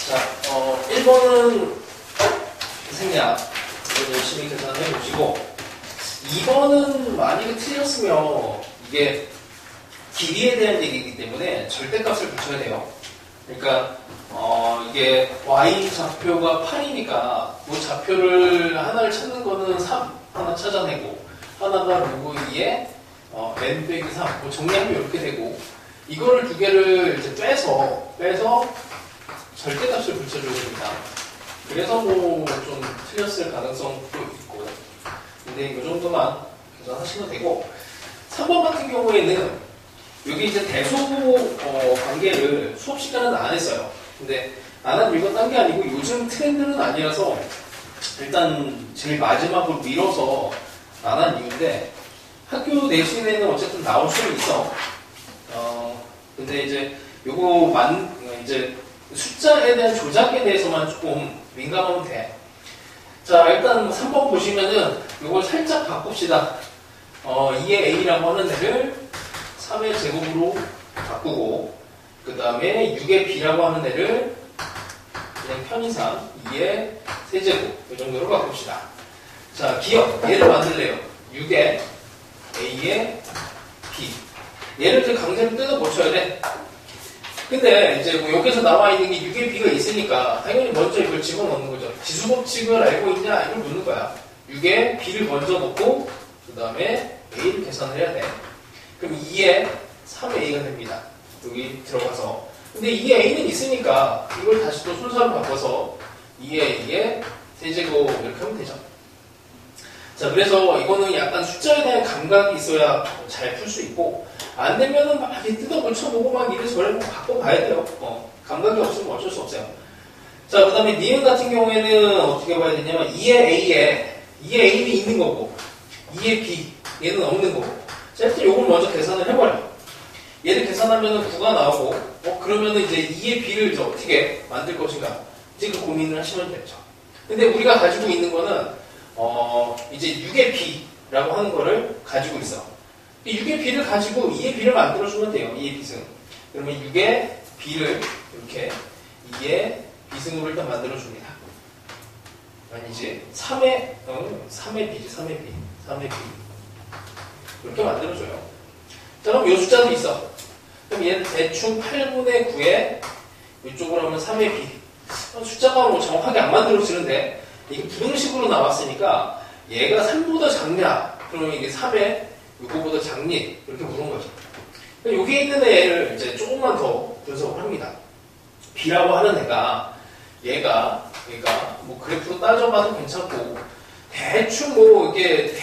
자, 1번은 생략. 이건 열심히 계산해 보시고, 2번은 만약에 틀렸으면 이게 길이에 대한 얘기이기 때문에 절대값을 붙여야 돼요. 그러니까 이게 y 좌표가 8이니까 뭐 좌표를 하나를 찾는 거는 3 하나 찾아내고, 하나가 로그 2에 n 빼기 3 뭐 정리하면 이렇게 되고, 이거를 두 개를 이제 빼서 절대값을 붙여줘야 됩니다. 그래서 뭐 좀 틀렸을 가능성도 있고, 근데 이 정도만 계산하시면 되고, 3번 같은 경우에는 여기 이제 대소 관계를 수업 시간은 안 했어요. 근데 나는 이건 딴 게 아니고 요즘 트렌드는 아니라서 일단 제일 마지막으로 밀어서 안 한 이유인데, 학교 내신에는 어쨌든 나올 수는 있어. 근데 이제 이제 숫자에 대한 조작에 대해서만 조금 민감하면 돼. 자, 일단 3번 보시면은 이걸 살짝 바꿉시다. 2의 a라고 하는 애를 3의 제곱으로 바꾸고, 그 다음에 6의 b라고 하는 애를 그냥 편의상 2의 세제곱 이 정도로 바꿉시다. 자, 기억 얘를 만들래요. 6의 a의 b. 얘를 이제 강제로 뜯어 고쳐야 돼. 근데 이제 뭐 여기서 나와 있는 게 6의 b가 있으니까 당연히 먼저 이걸 집어넣는 거죠. 지수법칙을 알고 있냐 이걸 묻는 거야. 6의 b를 먼저 넣고 그 다음에 a를 계산을 해야 돼. 그럼 2에 3a가 됩니다. 여기 들어가서. 근데 2의 a는 있으니까 이걸 다시 또 순서로 바꿔서 2의 a의 세제곱 이렇게 하면 되죠. 자, 그래서 이거는 약간 숫자에 대한 감각이 있어야 잘 풀 수 있고, 안 되면은 막 뜯어 고쳐보고 막 이래저래 바꿔봐야 돼요. 감각이 없으면 어쩔 수 없어요. 자, 그 다음에 니은 같은 경우에는 어떻게 봐야 되냐면 2의 a는 있는 거고 2의 b 얘는 없는 거고. 자, 일단 요걸 먼저 계산을 해버려. 얘를 계산하면은 9가 나오고, 그러면은 이제 2의 b를 이제 어떻게 만들 것인가, 이제 그 고민을 하시면 되죠. 근데 우리가 가지고 있는 거는 이제 6의 b라고 하는 거를 가지고 있어. 6의 b를 가지고 2의 b를 만들어주면 돼요. 2의 b승. 그러면 6의 b를 이렇게 2의 b승으로 일단 만들어줍니다. 아니지. 3의 b지, 3의 b. 이렇게 만들어줘요. 자, 그럼 이 숫자도 있어. 그럼 얘는 대충 8분의 9에 이쪽으로 하면 3의 b. 숫자가 뭐 정확하게 안 만들어지는데, 이게 부등식으로 나왔으니까 얘가 3보다 작냐? 그러면 이게 3에 이거보다 작니? 이렇게 물은 거죠. 여기에 있는 애를 이제 조금만 더 분석을 합니다. b라고 하는 애가 얘가 뭐 그래프로 따져봐도 괜찮고, 대충 뭐 이게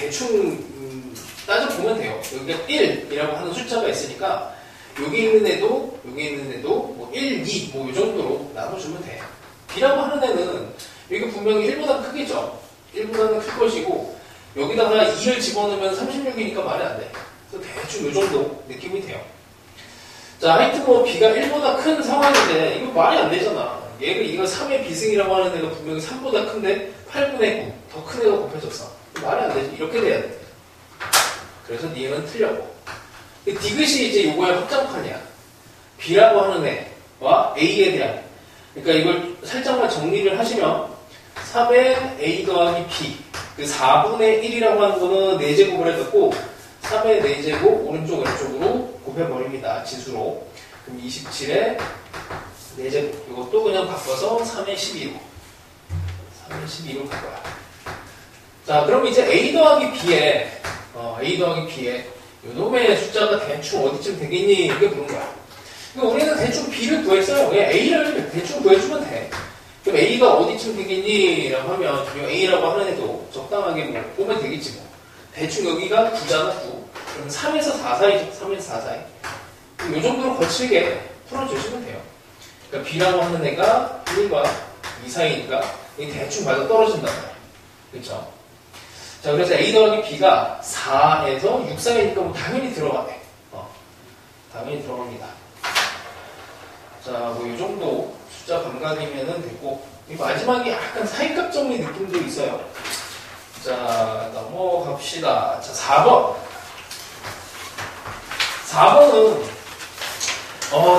따져보면 돼요. 여기가 1이라고 하는 숫자가 있으니까 여기 있는 애도 뭐 1, 2 뭐 이 정도로 나눠주면 돼. b라고 하는 애는 이게 분명히 1보다 크겠죠. 1보다는 클 것이고, 여기다가 2를 집어넣으면 36이니까 말이 안 돼. 그래서 대충 이 정도 느낌이 돼요. 자, 하여튼 뭐 b가 1보다 큰 상황인데 이거 말이 안 되잖아. 이거 3의 비승이라고 하는 애가 분명히 3보다 큰데 8분의 9 더 큰 애가 곱해졌어. 말이 안 되지. 이렇게 돼야 돼. 그래서 니은 틀렸고. 디귿이 이제 요거의 확장판이야. b라고 하는 애와 a에 대한. 그러니까 이걸 살짝만 정리를 하시면 3의 a 더하기 b, 그 4분의 1이라고 하는 거는 4제곱을 해갖고 3의 4제곱 오른쪽 왼쪽으로 곱해버립니다. 지수로. 그럼 27의 4제곱. 이것도 그냥 바꿔서 3의 12로 3의 12로 바꿔요. 자, 그럼 이제 a 더하기 b에 요놈의 숫자가 대충 어디쯤 되겠니? 이게 그런 거야. 그러니까 우리는 대충 b를 구했어요. 그냥 a를 대충 구해주면 돼. 그럼 a가 어디쯤 되겠니? 라고 하면 a라고 하는 애도 적당하게 뭐 보면 되겠지 뭐. 대충 여기가 9잖아, 9. 그럼 3에서 4 사이죠. 3에서 4 사이. 그럼 요 정도로 거칠게 풀어주시면 돼요. 그러니까 b라고 하는 애가 1과 2 사이니까 이게 대충 맞아 떨어진단 말이야. 그렇죠? 자, 그래서 a 더하기 b가 4에서 6 사이니까 뭐 당연히 들어가네. 당연히 들어갑니다. 자, 뭐 이 정도 숫자 감각이면은 됐고, 마지막에 약간 사이값 정리 느낌도 있어요. 자, 넘어갑시다. 자, 4번. 4번은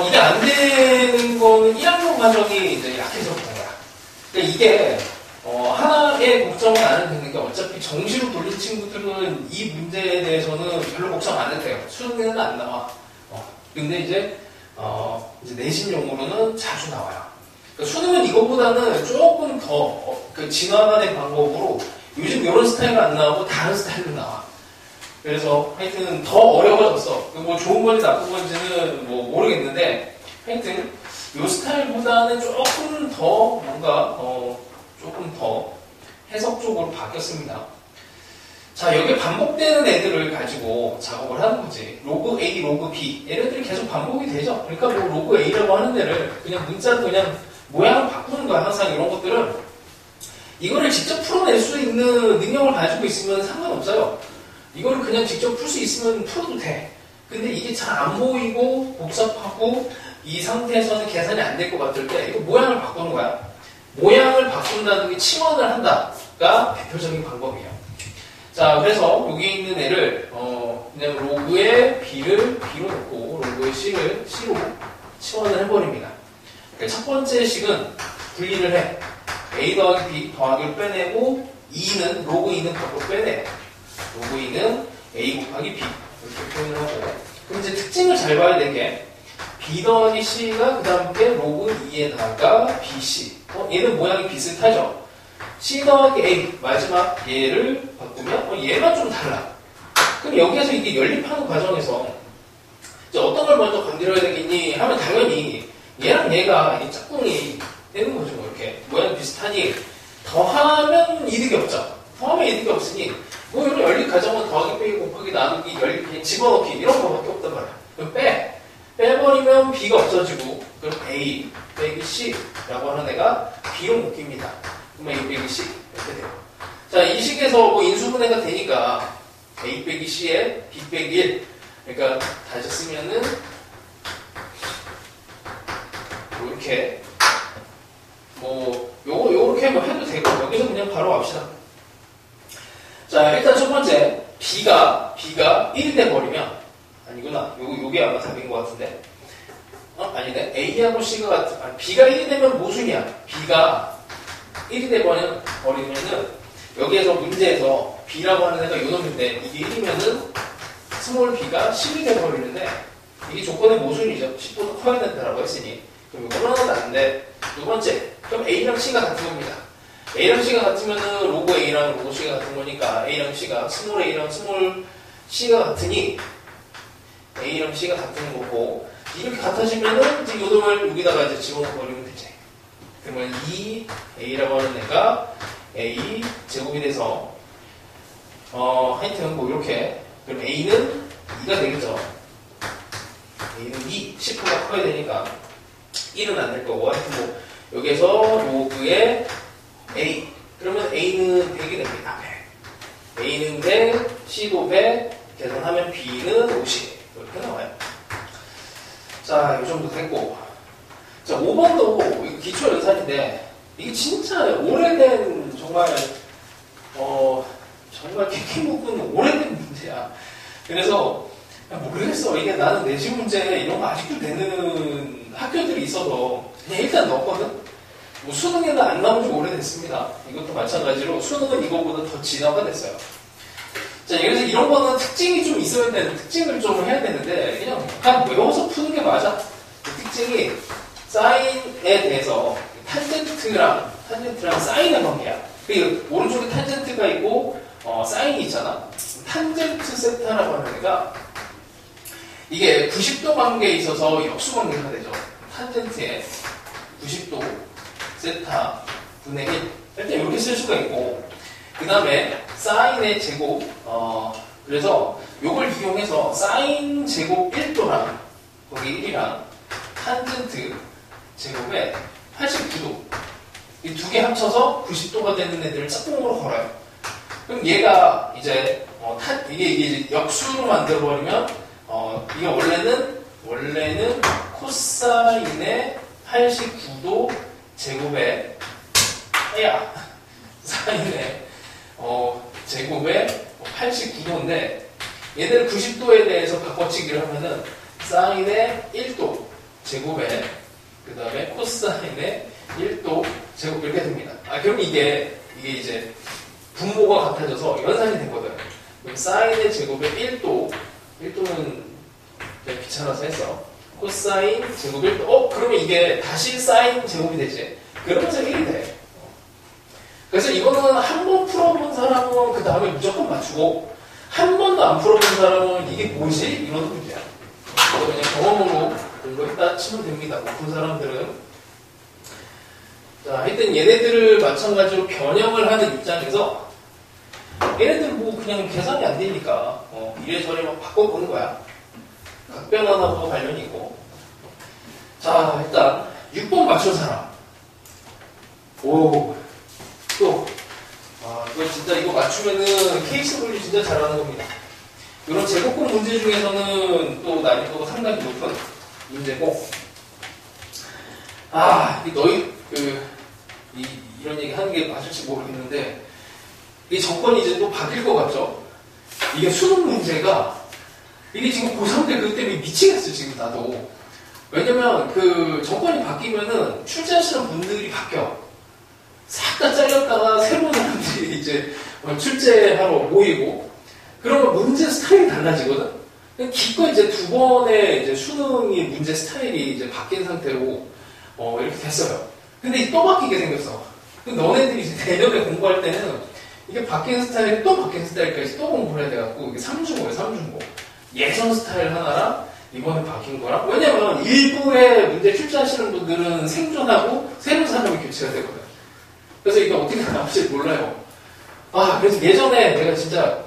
이게 안 되는 거는 1학년 과정이 이제 약해서 그런 거야. 그러니까 이게, 하나의 걱정은 안 해도 되는 게 어차피 정시로 돌린 친구들은 이 문제에 대해서는 별로 걱정 안 해도 돼요. 수능에는 안 나와. 근데 이제 내신용으로는 자주 나와요. 그러니까 수능은 이거보다는 조금 더, 진화가 된 방법으로 요즘 이런 스타일은 안 나오고 다른 스타일로 나와. 그래서 하여튼 더 어려워졌어. 뭐 좋은 건지 나쁜 건지는 뭐 모르겠는데 하여튼 이 스타일보다는 조금 더 뭔가 조금 더 해석 쪽으로 바뀌었습니다. 자, 여기 반복되는 애들을 가지고 작업을 하는 거지. 로그 A, 로그 B 얘네들이 계속 반복이 되죠. 그러니까 뭐 로그 A라고 하는 애를 그냥 문자로 그냥 모양을 바꾸는 거야. 항상 이런 것들은 이거를 직접 풀어낼 수 있는 능력을 가지고 있으면 상관없어요. 이거를 그냥 직접 풀 수 있으면 풀어도 돼. 근데 이게 잘 안 보이고 복잡하고 이 상태에서는 계산이 안 될 것 같을 때 이거 모양을 바꾸는 거야. 모양을 바꾼다는 게 치환을 한다가 대표적인 방법이에요. 자, 그래서 여기 있는 애를 그냥 로그의 B를 B로 놓고 로그의 C를 C로 치환을 해버립니다. 첫 번째 식은 분리를 해. A 더하기 B 더하기를 빼내고 2는 로그 2는 밖으로 빼내. 로그 2는 A 곱하기 B 이렇게 표현을 하고, 그럼 이제 특징을 잘 봐야 될 게 B 더하기 C가 그 다음에 로그 2에다가 BC 얘는 모양이 비슷하죠. C 더하기 A 마지막 얘를 바꾸면 얘만 좀 달라. 그럼 여기에서 이게 연립하는 과정에서 이제 어떤 걸 먼저 건드려야 되겠니 하면 당연히 얘랑 얘가 이게 짝꿍이 되는 거죠. 이렇게 모양 비슷하니 더하면 이득이 없죠. 더하면 이득이 없으니 뭐 이런 연립 과정은 더하기 빼기 곱하기 나누기 연립 그냥 집어넣기 이런 거밖에 없단 말이야. 그럼 빼버리면 B가 없어지고 그럼 A 빼기 C라고 하는 애가 B로 묶입니다. 그러면 A 빼기 C 이렇게 돼요. 자, 이 식에서 뭐 인수분해가 되니까 A 빼기 C에 B 빼기 1 그러니까 다시 쓰면은 뭐 이렇게 뭐 요렇게 뭐 해도 되고 여기서 그냥 바로 갑시다. 자, 일단 첫 번째 B가 1이 돼버리면 아니구나. 요게 아마 답인 것 같은데. 아니네. A하고 C가 같은, B가 1이 되면 모순이야. B가 1이 돼버리면은, 여기에서 문제에서 B라고 하는 애가 요 놈인데, 이게 1이면은, 스몰 B가 10이 돼버리는데, 이게 조건의 모순이죠. 10보다 커야 된다라고 했으니. 그럼 이거는 맞는데, 두 번째. 그럼 A랑 C가 같은 겁니다. A랑 C가 같으면은, 로그 A랑 로그 C가 같은 거니까, A랑 C가, 스몰 A랑 스몰 C가 같으니, A랑 C가 같은 거고, 이렇게 같아지면은, 이제 요 놈을 여기다가 이제 집어넣어버리면 되지. 그러면 2A라고 하는 애가 A 제곱이 돼서, 하여튼 뭐 이렇게. 그럼 A는 2가 되겠죠. A는 2, 10보다 커야 되니까 1은 안 될 거고, 하여튼 뭐, 여기에서 로그의 A. 그러면 A는 100이 됩니다. 100. A는 100, C도 100, 계산하면 B는 50. 이렇게 나와요. 자, 이 정도 됐고. 자, 5번도 기초 연산인데, 이게 진짜 오래된, 정말 캐키 묶은 오래된 문제야. 그래서, 모르겠어. 이게 나는 내신 문제 이런 거 아직도 되는 학교들이 있어서, 그냥 일단 넣었거든? 뭐 수능에는 안 나온 지 오래됐습니다. 이것도 마찬가지로 수능은 이거보다 더 진화가 됐어요. 자, 그래서 이런 거는 특징이 좀 있어야 되는, 특징을 좀 해야 되는데, 그냥 외워서 푸는 게 맞아. 그 특징이 사인에 대해서 탄젠트랑 사인의 관계야. 그 오른쪽에 탄젠트가 있고, 사인이 있잖아. 탄젠트 세타라고 하는 애가, 이게 90도 관계에 있어서 역수 관계가 되죠. 탄젠트에 90도 세타 분의 1. 일단 이렇게 쓸 수가 있고, 그 다음에 사인의 제곱, 그래서 요걸 이용해서 사인 제곱 1도랑 거기 1이랑 탄젠트 제곱에 89도 이 두 개 합쳐서 90도가 되는 애들을 짝꿍으로 걸어요. 그럼 얘가 이제 이게 이제 역수로 만들어버리면 이게 원래는 코사인의 89도 제곱에 사인의 제곱에 89도인데 얘들 90도에 대해서 바꿔치기를 하면은 사인의 1도 제곱에 그 다음에 코사인의 1도 제곱 이렇게 됩니다. 그럼 이게 이제 분모가 같아져서 연산이 되거든. 그럼 사인의 제곱에 1도는 귀찮아서 했어. 코사인 제곱 1도. 그러면 이게 다시 사인 제곱이 되지. 그러면서 1이 돼. 그래서 이거는 한 번 풀어본 사람은 그 다음에 무조건 맞추고, 한 번도 안 풀어본 사람은 이게 뭐지? 이런 문제야. 그래서 그냥 경험으로 공부했다 치면 됩니다. 높은 사람들은. 자, 하여튼 얘네들을 마찬가지로 변형을 하는 입장에서 얘네들 뭐 그냥 계산이 안 되니까 이래저래 막 바꿔보는 거야. 각변환하고 관련이 있고. 자, 일단 6번 맞춘 사람. 오, 또 이거 진짜 이거 맞추면은 케이스 분류 진짜 잘하는 겁니다. 이런 제곱공 문제 중에서는 또 난이도가 상당히 높은 문제고, 너희 이런 얘기 하는 게 맞을지 모르겠는데, 이 정권이 이제 또 바뀔 것 같죠? 이게 수능 문제가, 이게 지금 고3 때 그것 때문에 미치겠어, 지금 나도. 왜냐면 그 정권이 바뀌면은 출제하시는 분들이 바뀌어. 싹 다 잘렸다가 새로운 사람들이 이제 출제하러 모이고, 그러면 문제 스타일이 달라지거든? 기껏 이제 두 번의 이제 수능이 문제 스타일이 이제 바뀐 상태로, 이렇게 됐어요. 근데 또 바뀌게 생겼어. 너네들이 이제 내년에 공부할 때는 이게 바뀐 스타일이 또 바뀐 스타일까지 또 공부를 해야 돼갖고, 이게 3중고예요, 3중고. 예전 스타일 하나랑 이번에 바뀐 거랑. 왜냐면 일부의 문제 출제하시는 분들은 생존하고 새로운 사람이 교체가 되거든. 그래서 이게 어떻게 나올지 몰라요. 그래서 예전에 내가 진짜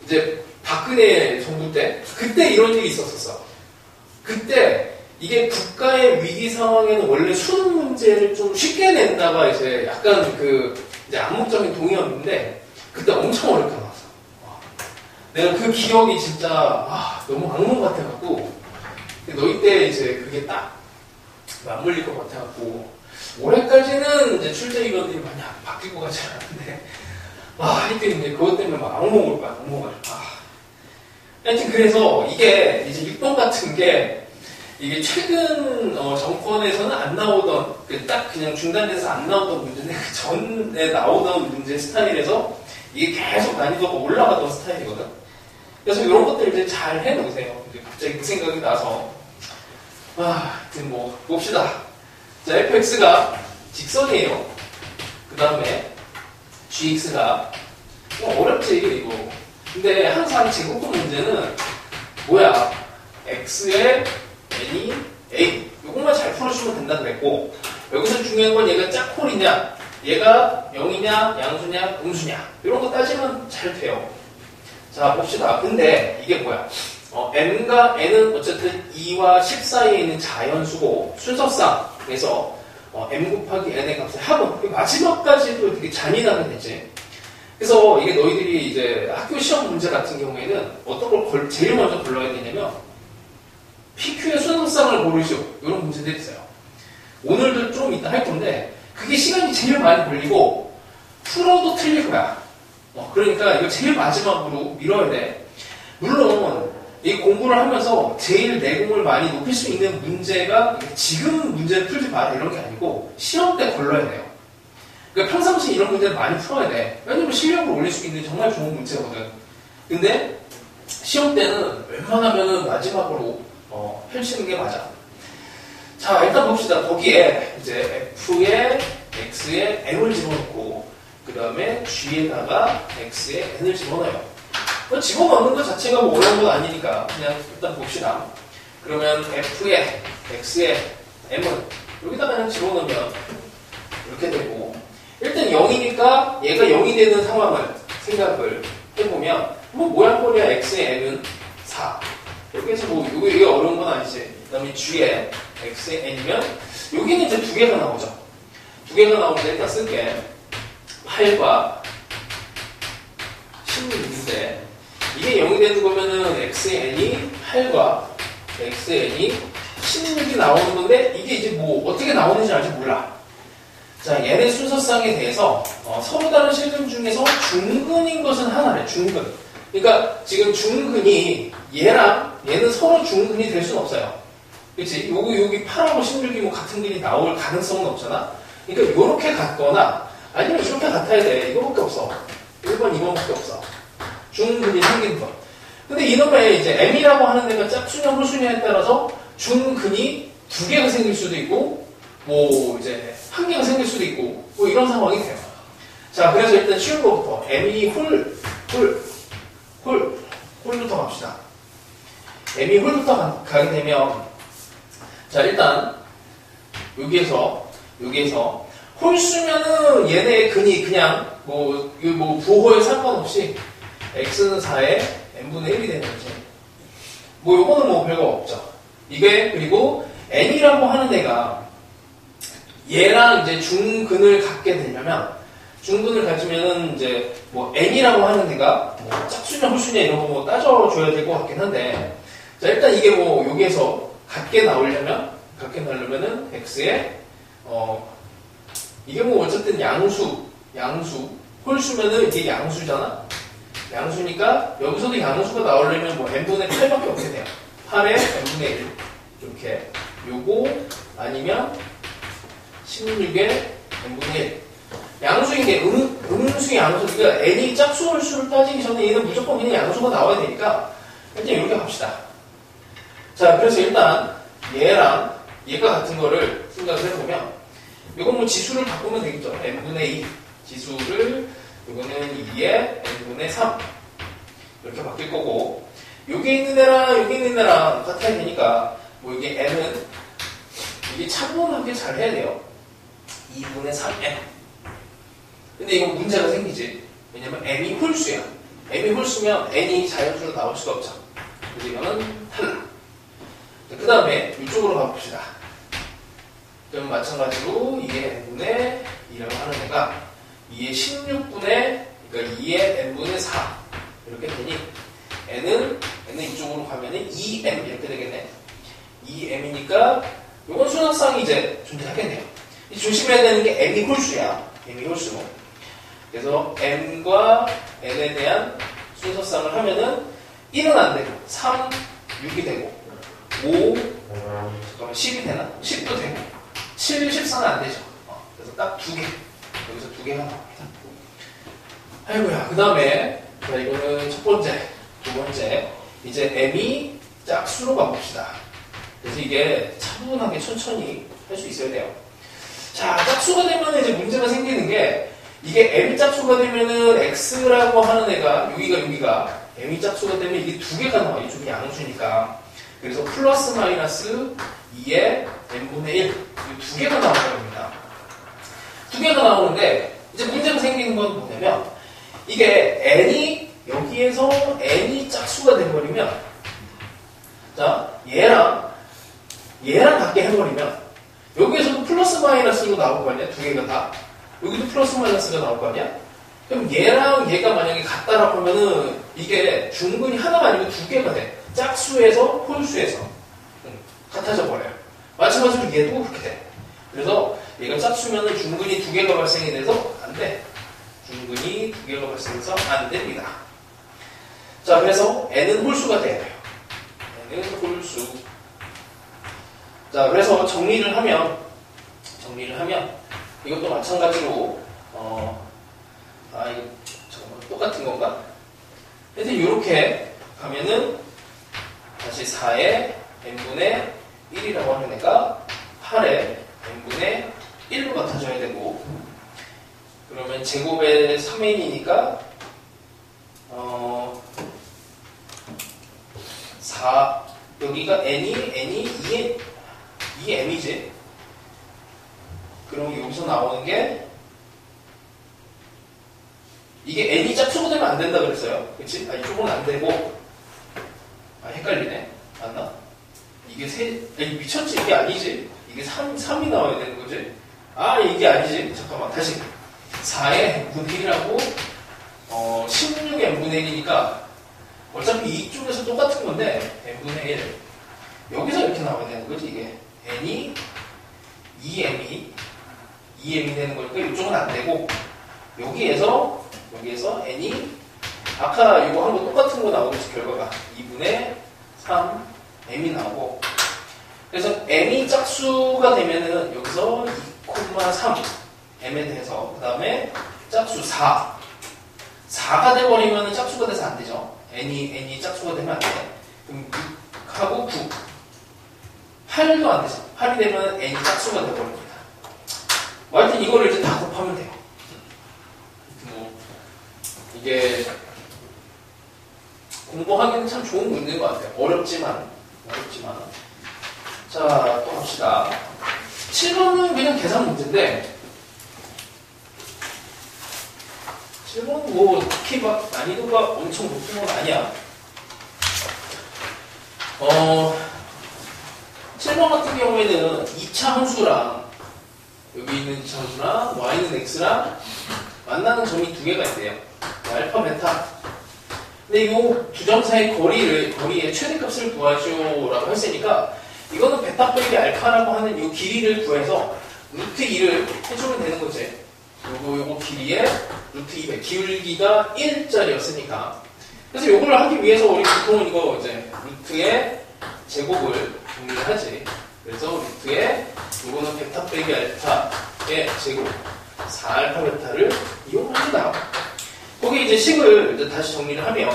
이제 박근혜 정부 때 그때 이런 일이 있었었어. 그때 이게 국가의 위기 상황에는 원래 수능 문제를 좀 쉽게 낸다가 이제 약간 이제 암묵적인 동의였는데 그때 엄청 어렵게 나왔어. 내가 그 기억이 진짜 너무 악몽 같아갖고, 너희 때 이제 그게 딱 맞물릴 것 같아갖고, 올해까지는 이제 출제 인원들이 많이 바뀌고 가지 않았는데, 하여튼 이제 그것 때문에 막 악몽을 봐, 악몽을. 하여튼 그래서 이게 이제 6번 같은 게, 이게 최근 정권에서는 안 나오던, 딱 그냥 중단돼서 안 나오던 문제인데, 그 전에 나오던 문제 스타일에서 이게 계속 난이도가 올라가던 스타일이거든. 그래서 이런 것들 이제 잘 해놓으세요. 이제 갑자기 그 생각이 나서. 하여튼 뭐, 봅시다. 자, fx가 직선이에요. 그 다음에 gx가 어렵지 이거. 근데 항상 제곱근 문제는 뭐야? x의 n이 a. 이것만 잘 풀어주면 된다 그랬고, 여기서 중요한 건 얘가 짝홀이냐, 얘가 0이냐, 양수냐, 음수냐, 이런 거 따지면 잘 돼요. 자, 봅시다. 근데 이게 뭐야? n과 n은 어쨌든 2와 10 사이에 있는 자연수고, 순서상 그래서 m 곱하기 n의 값의 합은 마지막까지도 되게 잔인하게 되지. 그래서 이게 너희들이 이제 학교 시험 문제 같은 경우에는 어떤 걸 제일 먼저 골라야 되냐면 PQ의 순서상을 고르시오. 이런 문제들이 있어요. 오늘도 좀 이따 할 건데 그게 시간이 제일 많이 걸리고 풀어도 틀릴 거야. 그러니까 이거 제일 마지막으로 미뤄야 돼. 물론 이 공부를 하면서 제일 내공을 많이 높일 수 있는 문제가 지금 문제를 풀지 마라 이런 게 아니고 시험 때 걸러야 돼요. 그러니까 평상시 이런 문제를 많이 풀어야 돼. 왜냐면 실력을 올릴 수 있는 정말 좋은 문제거든. 근데 시험 때는 웬만하면은 마지막으로 펼치는 게 맞아. 자, 일단 봅시다. 거기에 이제 F에 X에 M을 집어넣고 그 다음에 G에다가 X에 N을 집어넣어요. 집어넣는 것 자체가 뭐 어려운 건 아니니까 그냥 일단 봅시다. 그러면 F에 X에 M은 여기다가 그냥 집어넣으면 이렇게 되고, 일단 0이니까 얘가 0이 되는 상황을 생각을 해보면 뭐 모양꼴이야. X에 M은 4. 이렇게 해서 뭐 이게 어려운 건 아니지. 그 다음에 G에 X에 N이면 여기는 이제 두 개가 나오죠. 두 개가 나오는데 일단 쓸게. 8과 16인데 이게 0이 되는 거면은 X의 N이 8과 X의 N이 16이 나오는 건데 이게 이제 뭐 어떻게 나오는지 아직 몰라. 자, 얘네 순서상에 대해서 서로 다른 실근 중에서 중근인 것은 하나래. 중근. 그러니까 지금 중근이 얘랑 얘는 서로 중근이 될 수는 없어요. 그치? 여기 8하고 16이 뭐 같은 길이 나올 가능성은 없잖아? 그러니까 요렇게 같거나, 아니면 이렇게 같아야 돼. 이거밖에 없어. 1번, 2번밖에 없어. 중근이 생긴 거. 근데 이놈의 이제 M이라고 하는 애가 짝수냐 홀수냐에 따라서 중근이 2개가 생길 수도 있고, 뭐 이제 1개가 생길 수도 있고, 뭐 이런 상황이 돼요. 자, 그래서 일단 쉬운 거부터. M이 홀부터 갑시다. M이 홀부터 가게 되면, 자, 일단, 여기에서, 홀수면은 얘네 근이 그냥, 부호에 상관없이, x는 4에 n분의 1이 되는 거지. 뭐, 요거는 뭐 별거 없죠. 이게, 그리고, n이라고 하는 애가, 얘랑 이제 중근을 갖게 되려면, 중근을 가지면은 이제, 뭐, n이라고 하는 애가, 뭐, 짝수냐, 홀수냐 이런 거 뭐 따져줘야 될 것 같긴 한데, 자, 일단 이게 뭐, 여기에서 같게 나오려면은, x에, 이게 뭐, 어쨌든 양수, 홀수면은 이게 양수잖아? 양수니까, 여기서도 양수가 나오려면 뭐, n분의 8밖에 없게 돼요. 8에 n분의 1. 이렇게. 요거, 아니면, 16에 n분의 1. 양수인 게 음수, 양수. 그러니까 n이 짝수, 홀수를 따지기 전에 얘는 무조건 그냥 양수가 나와야 되니까 일단 이렇게 갑시다. 자, 그래서 일단 얘랑 얘가 같은 거를 생각을 해보면 이건 뭐 지수를 바꾸면 되겠죠. n분의 2 지수를 이거는 2에 n분의 3 이렇게 바뀔 거고 여기 있는 애랑 같아야 되니까 뭐 이게 n은 이게 차분하게 잘 해야 돼요. 2분의 3n. 근데 이건 문제가 생기지. 왜냐면 m이 홀수야. m이 홀수면 n이 자연수로 나올 수가 없죠. 그래서 이거는 탈락. 그 다음에 이쪽으로 가봅시다. 그럼 마찬가지로 2의 n분의 2라고 하는 애가 2의 16분의 그러니까 2의 n분의 4 이렇게 되니 n은 이쪽으로 가면은 2m 이렇게 되겠네. 2m이니까 이건 순환상이 이제 존재하겠네요. 조심해야 되는 게 m이 홀수야. m이 홀수. 그래서 m과 n에 대한 순서상을 하면은 1은 안 되고 3, 6이 되고 5, 잠깐만 10이 되나? 10도 되고 7, 14는 안 되죠. 그래서 딱 2개. 여기서 2개가 나옵니다. 아이고야. 그 다음에 자, 이거는 첫 번째, 두 번째 이제 m이 짝수로 가봅시다. 그래서 이게 차분하게 천천히 할 수 있어야 돼요. 자, 짝수가 되면 이제 문제가 생기는 게 이게 m 짝수가 되면은 x라고 하는 애가 여기가 m이 짝수가 되면 이게 2개가 나와. 이쪽이 양수니까. 그래서 플러스 마이너스 2의 n분의 1 이 2개가 나오는 겁니다. 2개가 나오는데 이제 문제가 생기는 건 뭐냐면 이게 n이 여기에서 n이 짝수가 돼버리면 자 얘랑 같게 해버리면 여기에서도 플러스 마이너스로 나올 거 아니야? 2개가 다. 여기도 플러스 마이너스가 나올 거 아니야? 그럼 얘랑 얘가 만약에 같다라고 하면은 이게 중근이 하나가 아니고 2개가 돼. 짝수에서 홀수에서 같아져 버려요. 마찬가지로 얘도 그렇게 돼. 그래서 얘가 짝수면은 중근이 2개가 발생이 돼서 안 돼. 중근이 2개가 발생해서 안 됩니다. 자, 그래서 n은 홀수가 돼야 돼요. n은 홀수. 자, 그래서 정리를 하면 이것도 마찬가지로 이거 잠깐만 똑같은 건가? 하여튼 이렇게 가면은 다시 4의 n분의 1이라고 하는 애가 8의 n분의 1로 같아져야 되고 그러면 제곱의 3n이니까 4 여기가 n이 2m이지. 그럼 여기서 나오는 게 이게 n이 짝수가 되면 안 된다 그랬어요. 그치? 이쪽은 안 되고 헷갈리네. 맞나? 이게 미쳤지? 이게 아니지. 이게 3이 나와야 되는 거지. 이게 아니지. 잠깐만 다시 4의 n분의 1하고 16의 n분의 1이니까 어차피 이쪽에서 똑같은 건데 n분의 1 여기서 이렇게 나와야 되는 거지. 이게 n이 2m이 되는 거니까 이쪽은 안 되고 여기에서 n이 아까 이거 한 거 똑같은 거 나오겠지. 결과가 2분의 3m이 나오고 그래서 m이 짝수가 되면은 여기서 2,3 m에 대해서 그 다음에 짝수 4가 돼버리면은 짝수가 돼서 안 되죠. n이 짝수가 되면 안 돼. 그럼 6하고 9 8도 안 되죠. 8이 되면 n이 짝수가 돼버립니다. 뭐 하여튼 이거를 이제 다 곱하면 돼요. 뭐 이게 공부하기는 참 좋은 문제인 것 같아요. 어렵지만. 자, 또 갑시다. 7번은 그냥 계산 문제인데 7번은 뭐 특히 막 난이도가 엄청 높은 건 아니야. 7번 같은 경우에는 2차 함수랑 여기 있는 2차 함수랑 y는 x랑 만나는 점이 두 개가 있대요. 알파, 베타. 근데 이 두 점 사이 거리의 최대값을 구하죠라고 했으니까 이거는 베타 빼기 알파라고 하는 이 길이를 구해서 루트 2를 해주면 되는 거지. 요거 길이에 루트 2배. 기울기가 1짜리였으니까. 그래서 요거를 하기 위해서 우리 보통은 이거 이제 루트의 제곱을 정리를 하지. 그래서 루트에 요거는 베타 빼기 알파의 제곱 4알파 베타를 이용합니다. 거기 이제 식을 이제 다시 정리를 하면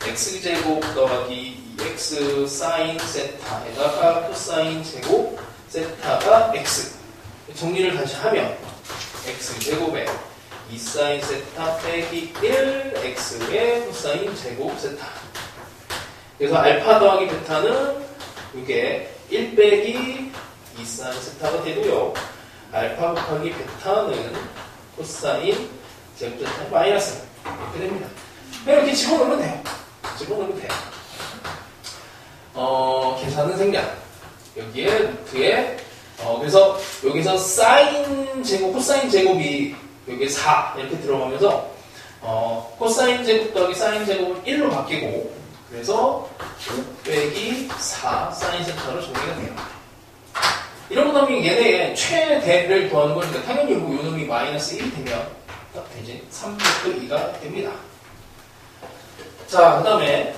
x제곱 더하기 2x 사인 세타에다가 코사인 제곱 세타가 x 정리를 다시 하면 x제곱에 2사인 세타 빼기 1x의 코사인 제곱 세타. 그래서 알파 더하기 베타는 이게 1 빼기 2사인 세타가 되고요. 알파 곱하기 베타는 코사인 제곱 세타 마이너스 이렇게 됩니다. 이렇게 집어넣으면 돼요. 계산은 생략. 여기에 루트에 그래서 여기서 사인 제곱, 코사인 제곱이 여기에 4 이렇게 들어가면서 코사인 제곱 더하기 사인 제곱은 1로 바뀌고 그래서 5 빼기 4 사인 세타로 정리가 돼요. 이러고 나면 얘네의 최대를 구하는 거니까 당연히 요 놈이 마이너스 1이 되면 딱 되지. 3분의 2가 됩니다. 자, 그 다음에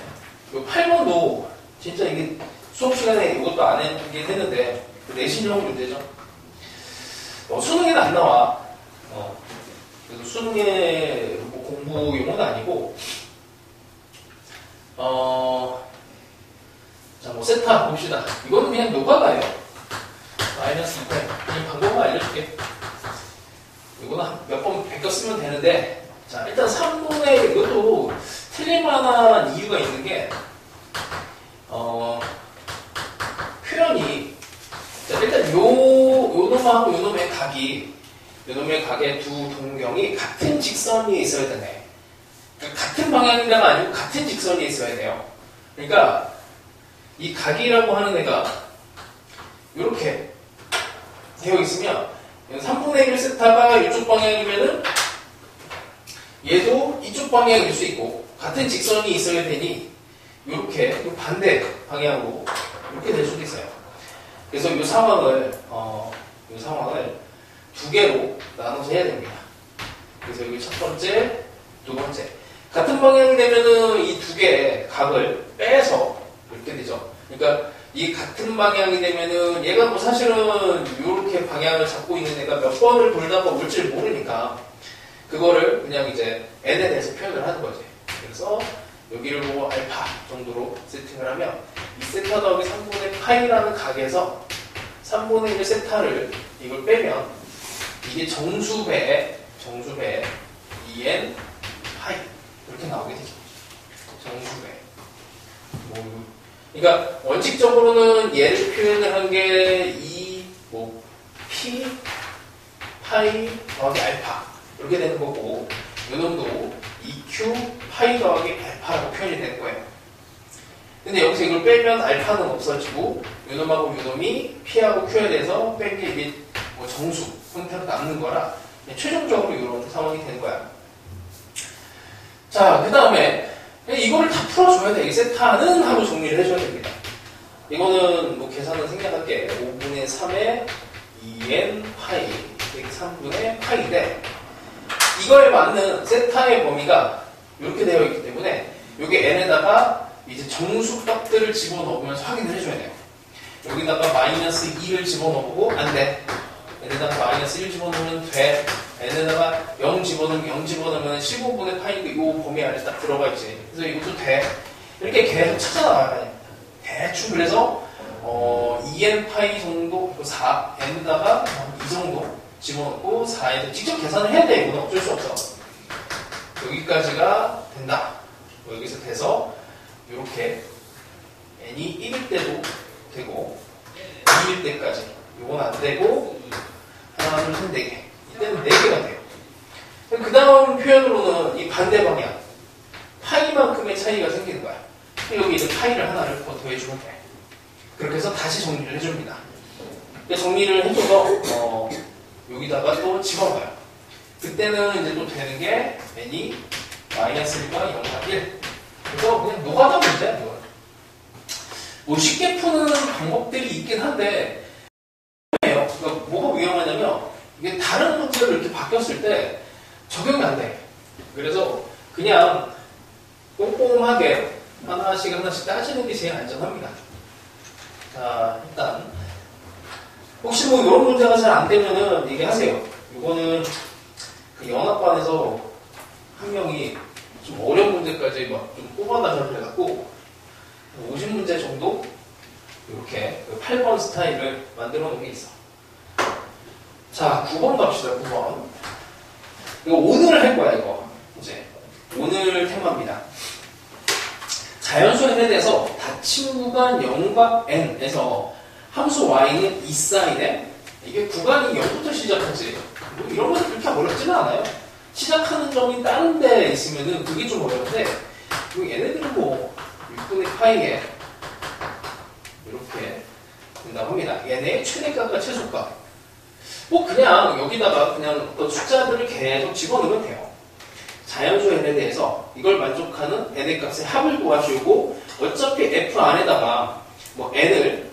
요 8번도 진짜 이게 수업 시간에 이것도 안 해보긴 했는데 내신형 문제죠. 수능에는 안 나와. 그래서 수능에 뭐 공부 용어는 아니고 자, 뭐 세타 봅시다. 이거는 그냥 노가다예요. 마이너스 2배. 그냥 방법만 알려줄게. 이거는 몇 번 베꼈으면 되는데 자, 일단 3분의 이것도 틀릴만한 이유가 있는 게 표현이 자, 일단 요 놈하고 요 놈의 각의 두 동경이 같은 직선이 있어야 되네. 그러니까 같은 방향이다가 아니고 같은 직선이 있어야 돼요. 그러니까 이 각이라고 하는 애가 이렇게 되어 있으면 3분의 1 세타가 이쪽 방향이면은 얘도 이쪽 방향일 수 있고 같은 직선이 있어야 되니 이렇게 반대 방향으로 이렇게 될 수도 있어요. 그래서 이 상황을 두 개로 나눠서 해야 됩니다. 그래서 여기 첫 번째, 두 번째 같은 방향이 되면은 이 두 개의 각을 빼서 이렇게 되죠. 그러니까 이 같은 방향이 되면은 얘가 뭐 사실은 이렇게 방향을 잡고 있는 애가 몇 번을 돌다가 올지를 모르니까 그거를 그냥 이제 n에 대해서 표현을 하는 거지. 그래서 여기를 뭐 알파 정도로 세팅을 하면 이 세타 더하기 3분의 파이라는 각에서 3분의 1 세타를 이걸 빼면 이게 정수배 2n 파이 이렇게 나오게 되죠. 정수배. 그러니까 원칙적으로는 얘를 표현을 한 게 p 파이 더하기 알파 이렇게 되는 거고 요놈도 2q 파이 더하기 알파라고 표현이 되는 거예요. 근데 여기서 이걸 빼면 알파는 없어지고 요놈하고 요놈이 p하고 q에 대해서 뺀 게 이게 뭐 정수 형태로 남는 거라 최종적으로 이런 상황이 되는 거야. 자, 그 다음에 이거를 다 풀어줘야 돼. 이 세타는 하고 정리를 해줘야 됩니다. 이거는 뭐 계산은 생략할게. 5분의 3의 2n 파이 3분의 파이인데 이거에 맞는 세타의 범위가 이렇게 되어 있기 때문에 여기 n에다가 이제 정수값들을 집어넣으면서 확인을 해줘야 돼요. 여기다가 마이너스 2를 집어넣고 안 돼. n에다가 마이너스 1 집어넣으면 돼. n에다가 0 집어넣으면 0 집어넣으면 15분의 파이니까 이 범위 안에 딱 들어가 있지. 그래서 이것도 돼. 이렇게 계속 찾아나가야 돼. 대충 그래서 2n 파이 정도 4 n에다가 2 정도 집어넣고 4에서 직접 계산을 해야 돼. 이거는 어쩔 수 없어. 여기까지가 된다. 여기서 돼서 이렇게 n이 1일 때도 되고 2일 때까지 이건 안 되고 하나 둘 셋 4개 이때는 4개가 돼요. 그 다음 표현으로는 이 반대 방향 파이만큼의 차이가 생기는 거야. 여기 이제 파이를 하나를 더 더해주면 돼. 그렇게 해서 다시 정리를 해줍니다. 정리를 해줘서 여기다가 또 집어넣어요. 그때는 이제 또 되는 게 n이 마이너스 1과 0과 1. 그래서 그냥 노가다 문제야, 이거. 뭐 쉽게 푸는 방법들이 있긴 한데, 그러니까 뭐가 위험하냐면, 이게 다른 문제로 이렇게 바뀌었을 때 적용이 안 돼. 그래서 그냥 꼼꼼하게 하나씩 따지는 게 제일 안전합니다. 자, 일단. 혹시 뭐 이런 문제가 잘 안 되면은 얘기하세요. 이거는 그 연합반에서 한 명이 좀 어려운 문제까지 막 좀 뽑아나가려 해갖고 50문제 정도 이렇게 8번 스타일을 만들어 놓은 게 있어. 자, 9번 갑시다. 9번. 이거 오늘 할 거야, 이거. 이제 오늘 테마입니다. 자연수 n에 대해서 닫힌 구간 0과 n에서 함수 y는 이 사이에 이게 구간이 0부터 시작하지. 뭐 이런 것도 그렇게 어렵지는 않아요. 시작하는 점이 다른 데 있으면은 그게 좀 어려운데, 얘네들은 뭐 6분의 파이에 이렇게 된다고 합니다. 얘네의 최대값과 최소값. 뭐 그냥 여기다가 그냥 어떤 숫자들을 계속 집어넣으면 돼요. 자연수 n에 대해서 이걸 만족하는 n의 값의 합을 구하시고, 어차피 f 안에다가 뭐 n을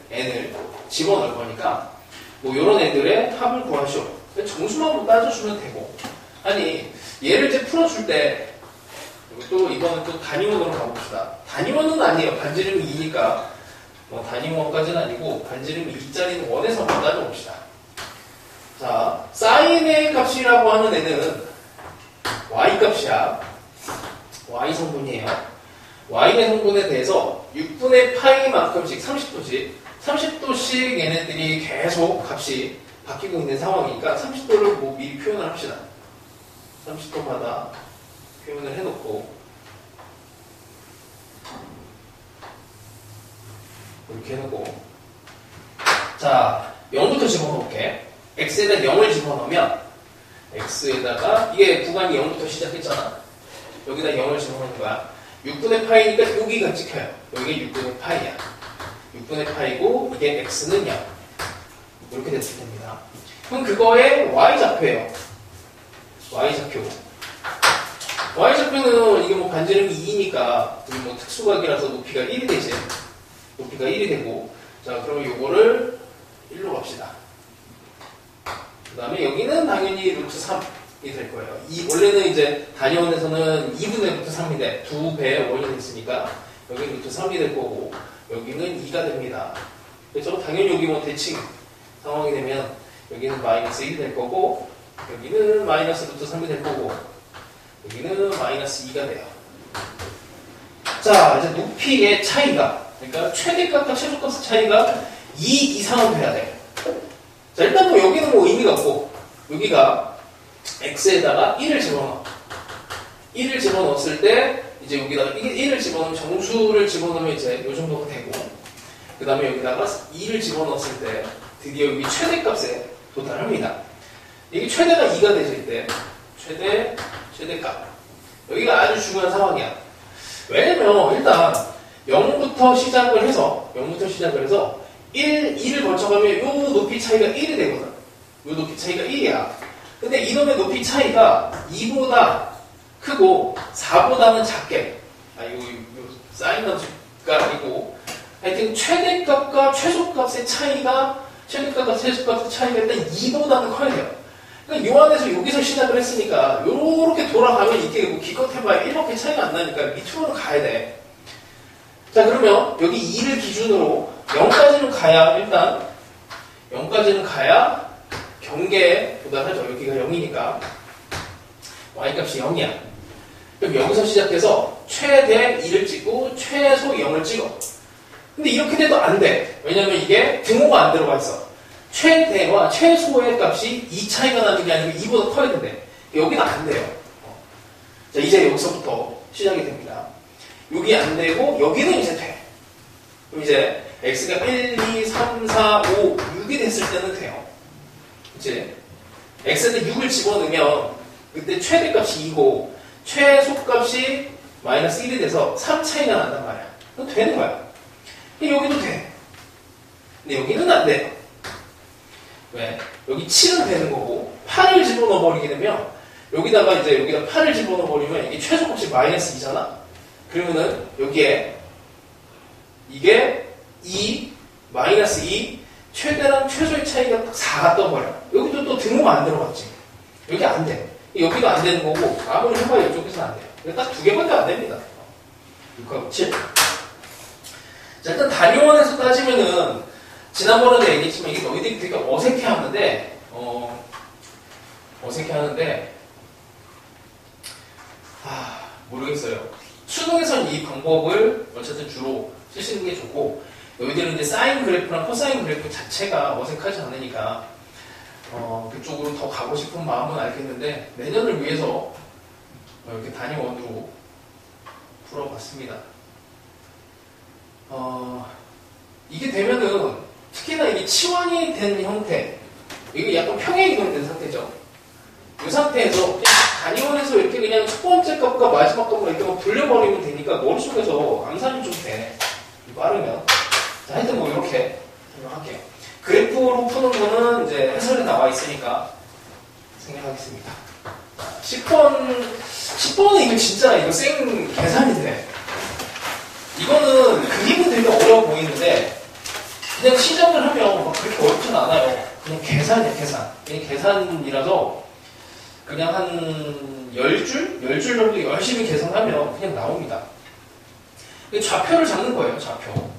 집어넣을 거니까 뭐 이런 애들의 합을 구하시오. 정수만 뭐 따져주면 되고. 아니 얘를 이제 풀어줄 때 또 이거는 또 단위원으로 가봅시다. 단위원은 아니에요. 반지름이 2니까 뭐 단위원까지는 아니고 반지름이 2짜리는 원에서 한번 따져봅시다. 자, 사인의 값이라고 하는 애는 y 값이야. y 성분이에요. y의 성분에 대해서 6분의 파이만큼씩 30도씩 얘네들이 계속 값이 바뀌고 있는 상황이니까 30도를 뭐 미리 표현을 합시다. 30도마다 표현을 해놓고 이렇게 해놓고, 자 0부터 집어넣을게. x에다 0을 집어넣으면 x에다가 이게 구간이 0부터 시작했잖아. 여기다 0을 집어넣는 거야. 6분의 파이니까 여기가 찍혀요. 여기가 6분의 파이야. 6분의 파이고 이게 x는 0. 이렇게 됐을 겁니다. 그럼 그거의 y좌표예요. y좌표는 이게 뭐 반지름이 2니까 여기 뭐 특수각이라서 높이가 1이 되지. 높이가 1이 되고, 자 그러면 요거를 1로 갑시다. 그 다음에 여기는 당연히 루트 3이 될 거예요. 원래는 이제 단위원에서는 2분의 루트 3인데 2배의 원이 됐으니까 여기 루트 3이 될 거고, 여기는 2가 됩니다. 그래서 당연히 여기 뭐 대칭 상황이 되면 여기는 마이너스 1이 될 거고, 여기는 마이너스 루트 3이 될 거고, 여기는 마이너스 2가 돼요. 자, 이제 높이의 차이가, 그러니까 최대값과 최소값의 차이가 2 이상은 돼야 돼. 자, 일단 뭐 여기는 뭐 의미가 없고, 여기가 x에다가 1을 집어넣어. 1을 집어넣었을 때, 이제 여기다가 1을 집어넣으면 정수를 집어넣으면 이제 요 정도가 되고, 그 다음에 여기다가 2를 집어넣었을 때 드디어 여기 최대값에 도달합니다. 이게 최대가 2가 되실 때 최대값. 여기가 아주 중요한 상황이야. 왜냐면 일단 0부터 시작을 해서 1을 거쳐가면 요 높이 차이가 1이 되거든. 요 높이 차이가 1이야. 근데 이놈의 높이 차이가 2보다 크고 4보다는 작게, 요 사인가 아니고, 하여튼 최대값과 최소값의 차이가, 일단 2보다는 커야 돼요. 그러니까 요 안에서 여기서 시작을 했으니까 요렇게 돌아가면 이게 뭐 기껏 해봐야 1밖에 차이가 안 나니까 밑으로는 가야 돼. 자, 그러면 여기 2를 기준으로 0까지는 가야 일단 0까지는 가야 경계에 도달하죠. 여기가 0이니까 y값이 0이야. 그럼 여기서 시작해서 최대 2를 찍고 최소 0을 찍어. 근데 이렇게 돼도 안 돼. 왜냐면 이게 등호가 안 들어가 있어. 최대와 최소의 값이 2 차이가 나는 게 아니고 2보다 커야 된대. 여기는 안 돼요. 자, 이제 여기서부터 시작이 됩니다. 여기 안 되고 여기는 이제 돼. 그럼 이제 x가 1, 2, 3, 4, 5, 6이 됐을 때는 돼요. 그치? x한테 6을 집어넣으면 그때 최대값이 2고 최소값이 마이너스 1이 돼서 3 차이가 난단 말이야. 그럼 되는 거야. 여기도 돼. 근데 여기는 안 돼요. 왜? 여기 7은 되는 거고 8을 집어넣어 버리게 되면 여기다가 이제 여기다 8을 집어넣어 버리면 이게 최소값이 마이너스 2잖아. 그러면은 여기에 이게 2, 마이너스 2, 최대랑 최소의 차이가 딱 4가 떠버려. 여기도 또 등호가 안 들어갔지. 여기 안 돼. 여기도 안 되는 거고 아무리 해봐야 이쪽에서는 안 돼요. 딱 두 개밖에 안 됩니다. 6하고 7. 자, 일단 단위원에서 따지면은 지난번에도 얘기했지만 이게 너희들이 되게 어색해하는데 모르겠어요. 수능에서는 이 방법을 어쨌든 주로 쓰시는 게 좋고 너희들은 이제 사인 그래프랑 코사인 그래프 자체가 어색하지 않으니까 그쪽으로 더 가고 싶은 마음은 알겠는데 내년을 위해서 이렇게 단위원으로 풀어봤습니다. 이게 되면은 특히나 이게 치환이 된 형태, 이게 약간 평행 이동된 상태죠. 이 상태에서 단위원에서 이렇게 그냥 첫 번째 값과 마지막 값을 이렇게 막 돌려버리면 되니까 머릿속에서 암산이 좀 돼. 빠르면. 자, 하여튼 뭐 이렇게 생각할게요. 그래프로 푸는 거는 이제 해설에 나와 있으니까 생략하겠습니다. 10번은 이거 진짜 이거 생 계산이 돼. 이거는 그림은 되게 어려워 보이는데 그냥 시작을 하면 막 그렇게 어렵진 않아요. 그냥 계산이야, 계산. 그냥 계산이라서 그냥 한 10줄? 10줄 정도 열심히 계산하면 그냥 나옵니다. 좌표를 잡는 거예요, 좌표.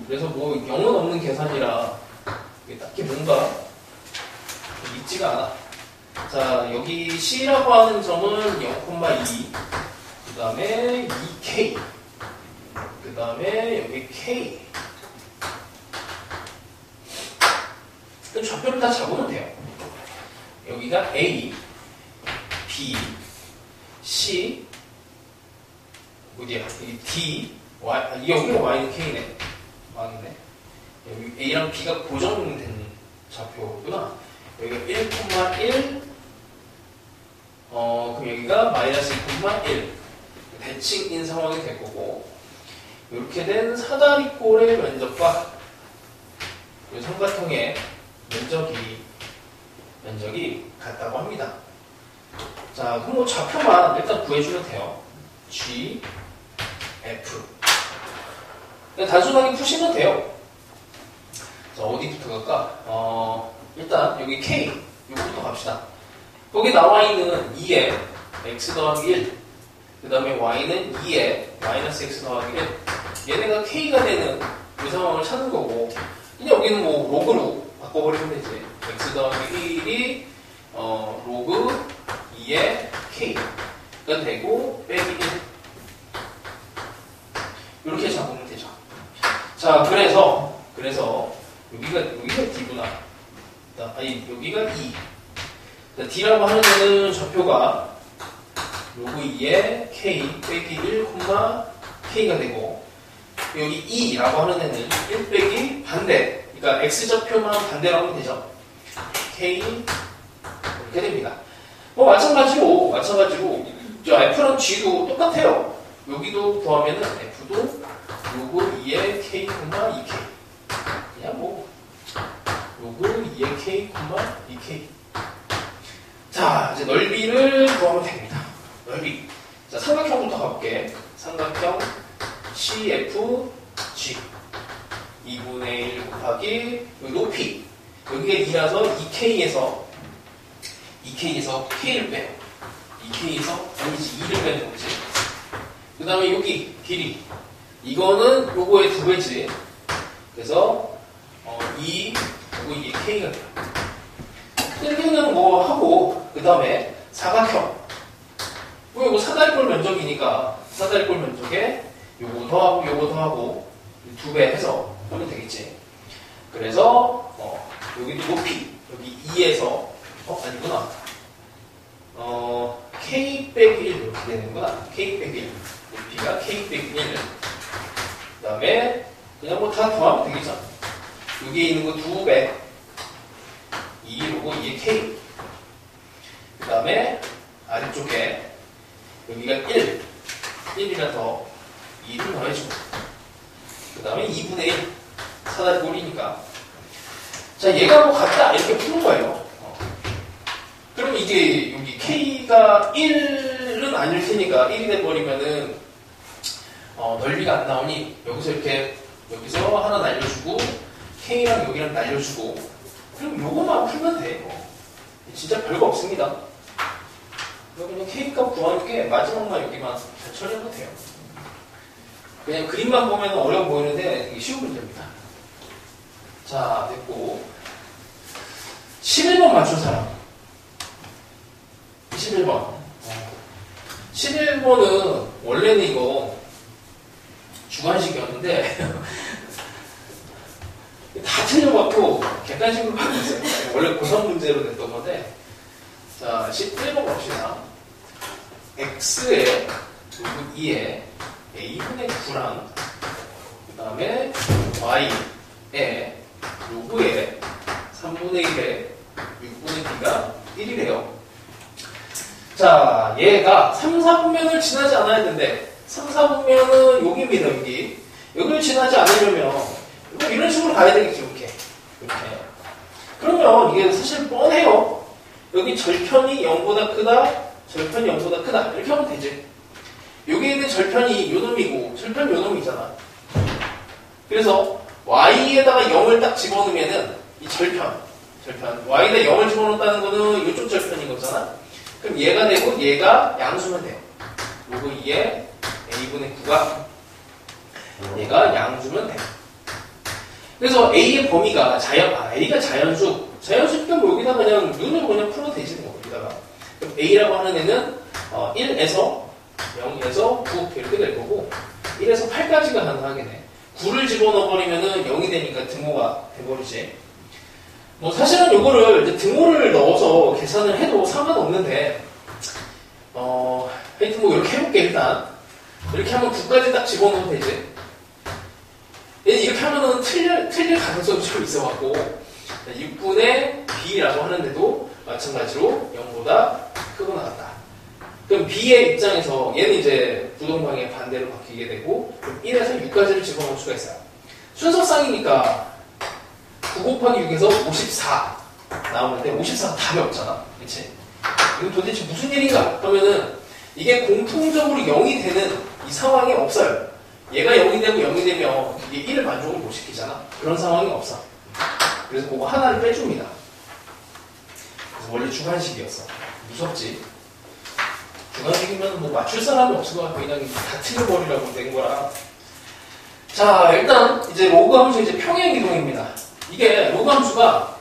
그래서 뭐 영은 없는 계산이라 딱히 뭔가 있지가 않아. 자, 여기 C라고 하는 점은 0,2, 그 다음에 2K, 그 다음에 여기 K. 좌표를 다 잡으면 돼요. 여기가 A, B, C, 어디야? 여기 D, Y, 여기가 Y는 K네. 맞네. 여기 A랑 B가 고정된 좌표구나. 여기가 1,1, 그럼 여기가 마이너스 1,1. 대칭인 상황이 될 거고, 이렇게 된 사다리꼴의 면적과 이 삼각형의 면적이 같다고 합니다. 자, 그럼 뭐 좌표만 일단 구해주면 돼요. G, F. 단순하게 푸시면 돼요. 자, 어디부터 갈까? 일단 여기 K, 이거부터 갑시다. 거기 나와 있는 2에 x 더하기 1, 그 다음에 y는 2에 마이너스 x 더하기 1. 얘네가 K가 되는 이 상황을 찾는 거고, 그냥 여기는 뭐 로그로 바꿔버리면 되지. x 더하기 1이 로그 2의 K가 되고 빼기 1. 이렇게 잡으면 되죠. 자, 그래서 여기가 D구나. 아니, 여기가 E. 자, D라고 하는 데는 좌표가 로그 2의 K 빼기 1, K가 되고, 여기 E라고 하는 데는 1 빼기 반대. 그러니까 X좌표만 반대로 하면 되죠. K, 이렇게 됩니다. 뭐, 마찬가지로, 저 F랑 G도 똑같아요. 여기도 더하면은 F도 로그 2의 K, 2K. 그냥 뭐, 로그 2의 K, 2K. 자, 이제 넓이를 구하면 됩니다. 넓이. 자, 삼각형부터 가볼게. 삼각형 CFG. 2분의 1 곱하기 높이. 여기가 2라서 2K에서 K를 빼요. 2K에서, 아니지, 2를 빼는 거지. 그 다음에 여기 길이. 이거는 요거의 2배지. 그래서 2 그리고 이게 K가 돼요. 1은 뭐 하고 그 다음에 사각형. 이거 사다리꼴 면적이니까 사다리꼴 면적에 요거 더하고 요거 더하고 2배 해서 하면 되겠지. 그래서 여기도 높이 여기 2에서 아니구나. K 빼기 1 이렇게 되는구나. K 빼기 1 높이가 K 빼기 1. 그 다음에 그냥 뭐 다 더하면 되겠죠. 여기에 있는 거 2배 2로고 이게 K. 그 다음에 아래쪽에 여기가 1이라서 2를 더해주고 그 다음에 2분의 1 사다리꼴이니까 자 얘가 뭐 같다 이렇게 푸는 거예요. 그럼 이게 여기 K가 1은 아닐 테니까 1이 돼버리면은 넓이가 안 나오니 여기서 이렇게 여기서 하나 날려주고 K랑 여기랑 날려주고 그럼 요거만 풀면 돼. 진짜 별거 없습니다. 그냥 K값 구하는 게 마지막만 여기만 잘 처리하면 돼요. 그냥 그림만 보면 어려워 보이는데 이게 쉬운 문제입니다. 자, 됐고 11번 맞춘 사람 11번 11번은 원래는 이거 주관식이었는데 다 틀려갖고 객관식으로 바꿨어요. 원래 고성 문제로 냈던 건데 자, 11번 봅시다. x에 로그 2에 a분의 9랑 그 다음에 y에 로그에 3분의 1에 6분의 b가 1이래요. 자, 얘가 3, 4분면을 지나지 않아야 되는데 3, 4분면은 여기입니다. 여기를 지나지 않으려면 이런 식으로 가야 되겠죠. 이렇게 그러면 이게 사실 뻔해요. 여기 절편이 0보다 크다, 절편이 0보다 크다 이렇게 하면 되지. 여기 있는 절편이 요놈이고 절편 요놈이잖아. 그래서 y에다가 0을 딱 집어넣으면은 이 절편 y에다 0을 집어넣었다는 거는 이쪽 절편인 거잖아. 그럼 얘가 되고 얘가 양수면 돼요. 로그 2에 a분의 9가 얘가 양수면 돼요. 그래서 a의 범위가 a가 자연수니까 뭐 여기다 그냥 눈으로 그냥 풀어도 되지 뭐 여기다가. 그럼 a라고 하는 애는 1에서 0에서 9 이렇게 될 거고 1에서 8까지가 가능하겠네. 9를 집어넣어버리면은 0이 되니까 등호가 돼버리지. 뭐 사실은 요거를 이제 등호를 넣어서 계산을 해도 상관없는데 하여튼 뭐 이렇게 해볼게. 일단 이렇게 하면 9까지 딱 집어넣으면 되지. 이렇게 하면은 틀릴 가능성이 좀 있어갖고 6분의 b라고 하는데도 마찬가지로 0보다 크고 나갔다. 그럼 b의 입장에서 얘는 이제 부동방의 반대로 바뀌게 되고 그럼 1에서 6까지를 집어넣을 수가 있어요. 순서상이니까 9 곱하기 6에서 54 나오는데 54가 답이 없잖아. 그치? 이거 도대체 무슨 일인가? 그러면은 이게 공통적으로 0이 되는 이 상황이 없어요. 얘가 0이 되고 0이 되면 이게 1을 만족을 못 시키잖아. 그런 상황이 없어. 그래서 그거 하나를 빼줍니다. 그래서 원래 주관식이었어. 무섭지? 주관식이면 뭐 맞출 사람이 없을 것 같고 그냥 다 틀려버리라고 된 거라. 자, 일단 이제 로그 함수 이제 평행 이동입니다. 이게 로그 함수가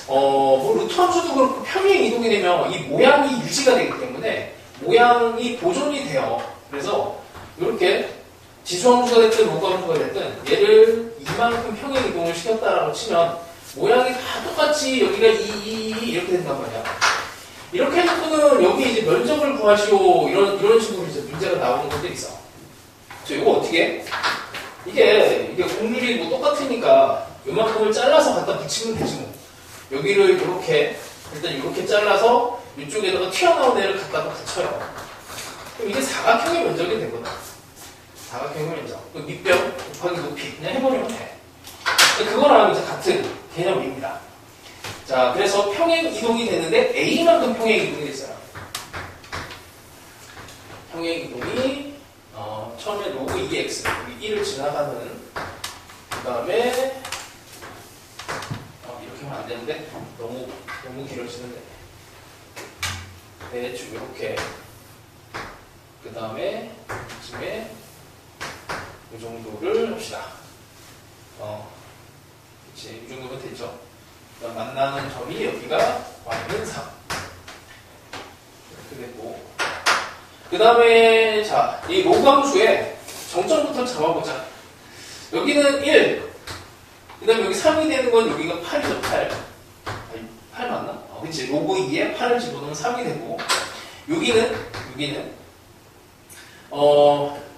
뭐 루트 함수도 그렇고 평행 이동이 되면 이 모양이 유지가 되기 때문에 모양이 보존이 돼요. 그래서 이렇게 지수함수가 됐든 로그 함수가 됐든 얘를 이만큼 평행 이동을 시켰다라고 치면 모양이 다 똑같이 여기가 2 이렇게 된단 말이야. 이렇게 해놓고는 여기 이제 면적을 구하시오 이런 식으로 이제 문제가 나오는 것들이 있어. 저 이거 어떻게 해? 이게 곡률이 뭐 똑같으니까 요만큼을 잘라서 갖다 붙이면 되지 뭐. 여기를 이렇게 일단 이렇게 잘라서 이쪽에다가 튀어나온 애를 갖다가 붙여요. 그럼 이게 사각형의 면적이 되거든. 사각형의 면적. 밑변 곱하기 높이 그냥 해버리면 돼. 그거랑 이제 같은 개념입니다. 자, 그래서 평행 이동이 되는데 A만큼 평행 이동이 됐어요. 평행 이동이 처음에 로그 2x 여기 1을 지나가는 그 다음에 이렇게 하면 안 되는데 너무 길어지는데 대충 이렇게 그 다음에 이쯤에 이 정도를 합시다. 그치, 이 정도면 되죠. 그러니까 만나는 점이 여기가 y는 3. 이렇게 됐고. 그 다음에, 자, 이 로그함수의 정점부터 잡아보자. 여기는 1. 그 다음에 여기 3이 되는 건 여기가 8이죠, 8. 아니, 8 맞나? 그치. 로그 2에 8을 집어넣으면 3이 되고. 여기는,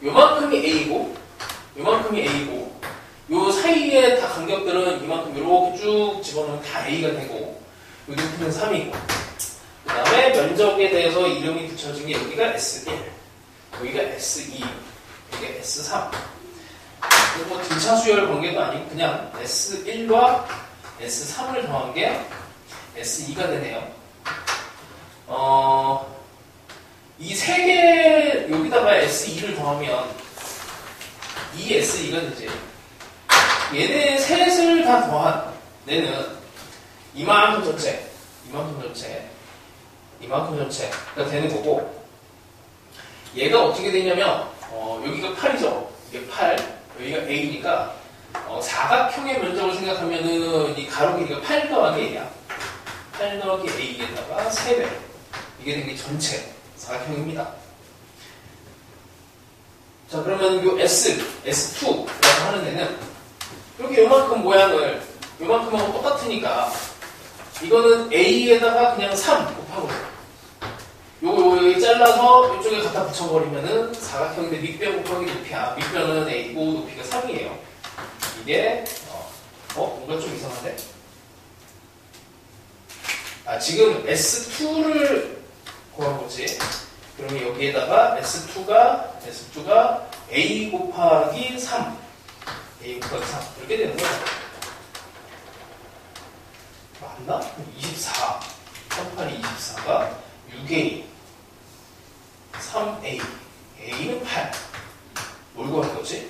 요만큼이 A고, 요 사이에 다 간격들은 이만큼 이렇게 쭉 집어넣으면 다 A가 되고, 요 높이는 3이고, 그 다음에 면적에 대해서 이름이 붙여진 게 여기가 S1, 여기가 S2, 여기가 S3. 뭐 등차 수열 관계도 아니고 그냥 S1과 S3을 더한 게 S2가 되네요. 이 세 개 여기다가 S2를 더하면 이 S2가 되지. 얘네 셋을 다 더한 얘는 이만큼 전체가 되는 거고, 얘가 어떻게 되냐면 여기가 8이죠. 이게 8, 여기가 A니까 사각형의 면적을 생각하면은 이 가로 길이가 8 더하기 A야. 8 더하기 A에다가 3배. 이게 되게 전체 사각형입니다. 자, 그러면 요 S2라고 하는 애는 이렇게 요만큼 모양을 요만큼하고 똑같으니까 이거는 A에다가 그냥 3 곱하고 요거 잘라서 이쪽에 갖다 붙여버리면은 사각형인데 밑변 곱하기 높이야. 밑변은 A고 높이가 3이에요. 이게 뭔가 좀 이상한데? 지금 S2를 구한 거지. 그러면 여기에다가 S2가 A 곱하기 3 이렇게 되는 거야. 맞나? 24 38이 24가 6A 3A A는 8 뭘 구할 거지?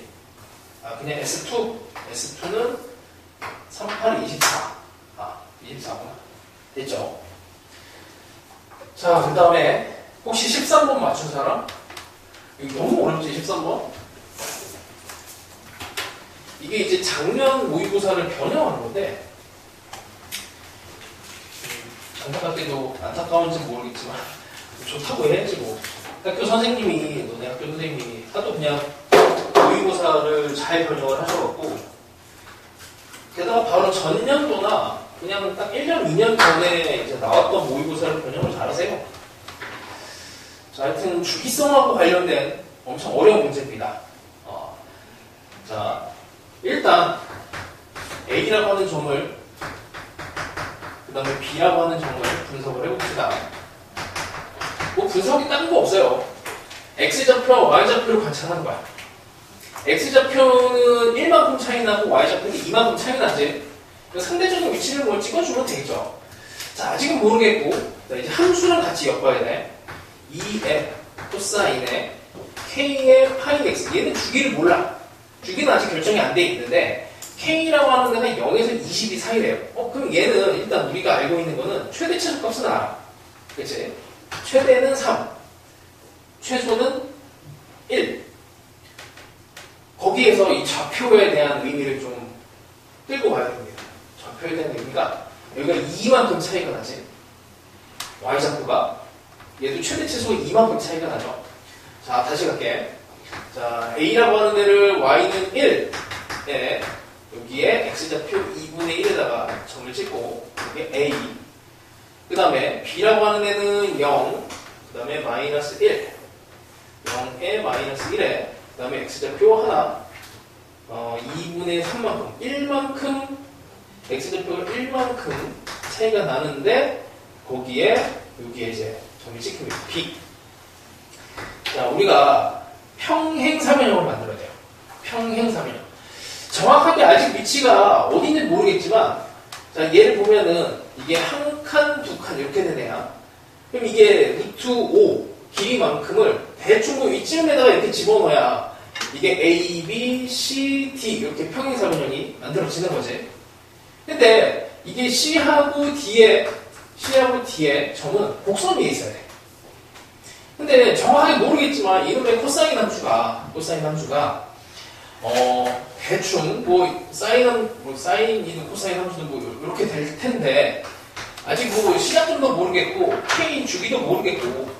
그냥 S2는 38이 24 24구나. 됐죠? 자, 그 다음에 혹시 13번 맞춘 사람? 이거 너무 어렵지, 13번? 이게 이제 작년 모의고사를 변형한 건데, 안타까운지는 모르겠지만, 좋다고 해야지 뭐. 너네 학교 선생님이 하도 그냥 모의고사를 잘 변형을 하셔갖고, 게다가 바로 전년도나 그냥 딱 1년, 2년 전에 이제 나왔던 모의고사를 변형을 잘하세요. 자, 하여튼 주기성하고 관련된 엄청 어려운 문제입니다. 자, 일단 A라고 하는 점을 그 다음에 B라고 하는 점을 분석을 해봅시다. 뭐 분석이 다른 거 없어요. X좌표와 Y좌표를 관찰하는 거야. X좌표는 1만큼 차이 나고 Y좌표는 2만큼 차이 나지. 상대적인 위치를 뭐 찍어주면 되겠죠. 자, 아직은 모르겠고, 이제 함수랑 같이 엮어야 돼. 2의 코사인에 K의 파이 X. 얘는 주기를 몰라. 주기는 아직 결정이 안 돼 있는데, K라고 하는 데는 0에서 20이 사이래요. 그럼 얘는 일단 우리가 알고 있는 거는 최대 최소값은 알아. 그치? 최대는 3. 최소는 1. 거기에서 이 좌표에 대한 의미를 좀 끌고 가야 됩니다. 좌표에 대한 의미가 여기가 2만큼 차이가 나지. Y좌표가 얘도 최대 최소 2만큼 차이가 나죠. 자, 다시 갈게. 자, A라고 하는 데를 Y는 1에 여기에 X좌표 2분의 1에다가 점을 찍고 여기 A. 그 다음에 B라고 하는 데는 0, 그 다음에 마이너스 1, 0에 마이너스 1에 그 다음에 X좌표 하나 2분의 3만큼 1만큼 X좌표가 1만큼 차이가 나는데 거기에 여기에 이제 점이 찍힙니다. B. 자, 우리가 평행사변형을 만들어야 돼요. 평행사변형. 정확하게 아직 위치가 어딘지 모르겠지만, 자, 얘를 보면은 이게 한 칸, 두 칸 이렇게 되네요. 그럼 이게 루트 5 길이만큼을 대충 그 이쯤에다가 이렇게 집어넣어야 이게 A, B, C, D 이렇게 평행사변형이 만들어지는 거지. 근데 이게 C하고 D의 점은 곡선 위에 있어야 돼. 근데 정확하게 모르겠지만 이놈의 코사인 함수가 대충 사인 2는 코사인 함수는 뭐 이렇게 될 텐데 아직 뭐 시작점도 모르겠고 K 주기도 모르겠고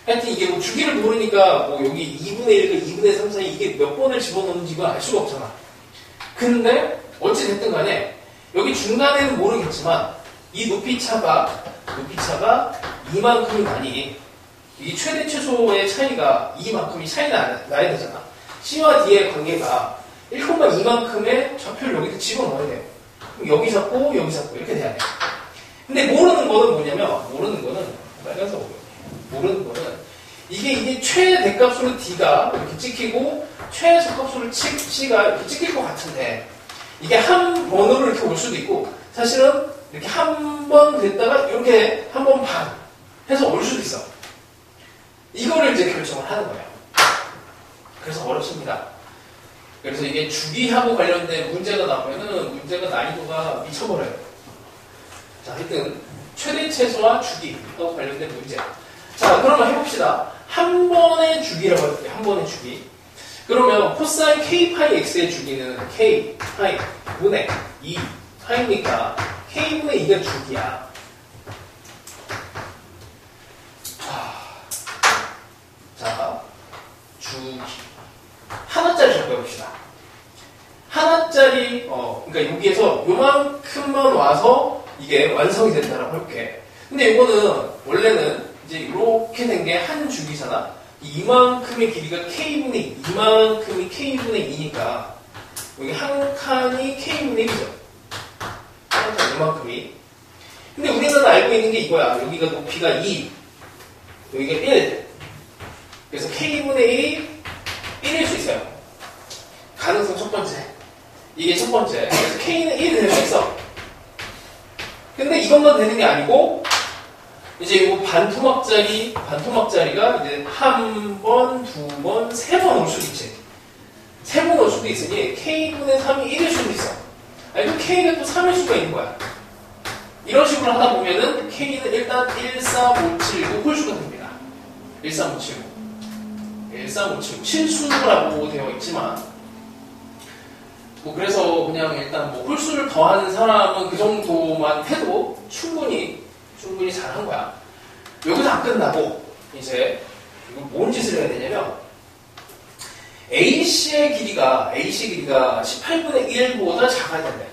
하여튼 이게 뭐 주기를 모르니까 뭐 여기 2분의 1과 2분의 3 사이 이게 몇 번을 집어넣는지가 알 수가 없잖아. 근데 어찌 됐든 간에 여기 중간에는 모르겠지만 이 높이 차가 이만큼이다니 이 최대 최소의 차이가 이만큼이 차이 나야 되잖아. C와 D의 관계가 1,2만큼의 좌표를 여기다 집어넣어야 돼요. 그럼 여기 잡고 여기 잡고 이렇게 돼야 돼. 근데 모르는 거는 뭐냐면 빨간색 모르는 거는 이게 최대값으로 D가 이렇게 찍히고 최소값으로 C가 이렇게 찍힐 것 같은데 이게 한 번으로 이렇게 올 수도 있고 사실은 이렇게 한 번 됐다가 이렇게 한 번 반 해서 올 수도 있어. 이거를 이제 결정을 하는 거예요. 그래서 어렵습니다. 그래서 이게 주기하고 관련된 문제가 나오면은 문제가 난이도가 미쳐버려요. 자, 하여튼 최대 최소와 주기하고 관련된 문제. 자, 그러면 해봅시다. 한 번의 주기라고 할게요. 한 번의 주기. 그러면 코사인 k 파이 x의 주기는 k 파이 분의 2 파이니까 k분의 2가 주기야. 자, 주기. 하나짜리 잡아봅시다. 하나짜리, 그러니까 여기에서 요만큼만 와서 이게 완성이 된다라고 해볼게. 근데 이거는 원래는 이제 이렇게 된 게 한 주기잖아. 이만큼의 길이가 k분의 2, 이만큼이 k분의 2니까 여기 한 칸이 k분의 1이죠. 한 칸 이만큼이. 근데 우리는 알고 있는 게 이거야. 여기가 높이가 2, 여기가 1. 그래서 k분의 1이 1일 수 있어요. 가능성 첫 번째. 이게 첫 번째. 그래서 k는 1이 될 수 있어. 근데 이것만 되는 게 아니고 이제 이거 반토막짜리가 이제 한 번, 두 번, 세 번 올 수도 있지. 세 번 올 수도 있으니 k분의 3이 1일 수도 있어. 아니 또 k가 또 3일 수가 있는 거야. 이런 식으로 하다 보면은 k는 일단 13579 홀수가 됩니다. 13579 실수라고 되어 있지만 뭐 그래서 그냥 일단 뭐 홀수를 더하는 사람은 그 정도만 해도 충분히 잘한 거야. 여기서 안 끝나고 이제 이거 뭔 짓을 해야 되냐면 AC의 길이가 18분의 1보다 작아야 된대.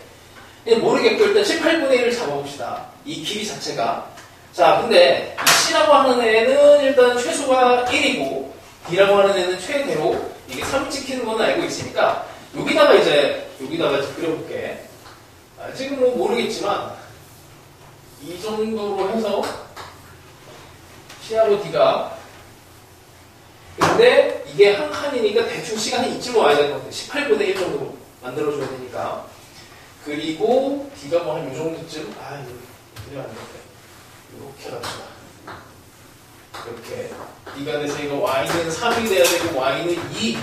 모르겠고 일단 18분의 1을 잡아봅시다. 이 길이 자체가. 자, 근데 이 C라고 하는 애는 일단 최소가 1이고 D라고 하는 애는 최대로 이게 3이 찍히는 건 알고 있으니까 여기다가 이제 그려볼게. 지금 뭐 모르겠지만 이 정도로 해서 C하고 D가 근데 이게 한 칸이니까 대충 시간이 이쯤 와야 되는 것 같아요. 18분의 1 정도로 만들어줘야 되니까. 그리고 D가 뭐 한 요 정도쯤 이거 그려 안 되는데 이렇게 갑시다. 이렇게 D가 돼서 이거 Y는 3이 돼야 되고 Y는 2